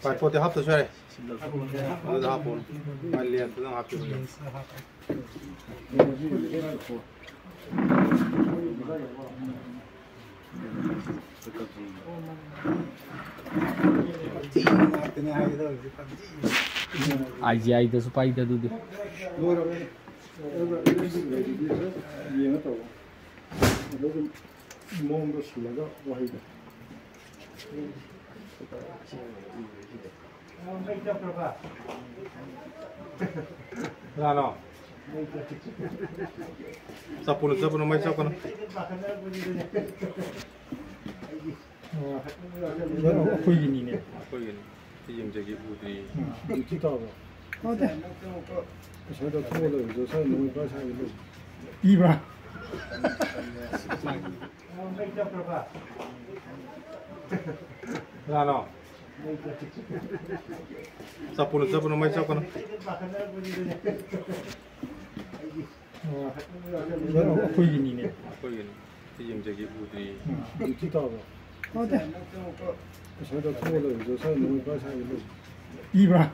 Phải phô thì hấp từ xoay này. Từ hấp phô. Phải liền từ hấp từ xoay. IGI da supai da do Rano. Sapun mai sapun. Foi gini ne. Foi gini. Yang jadi putri. Kita apa? Oh dah. Saya dah tahu lah. Saya nunggu bahasa itu. Iba. Rano. Sapun mai sapun. Foi gini ne. Foi gini. Yang jadi putri. Kita apa? Oh dah. Saya dah tahu lah. Saya nunggu bahasa itu. Iba.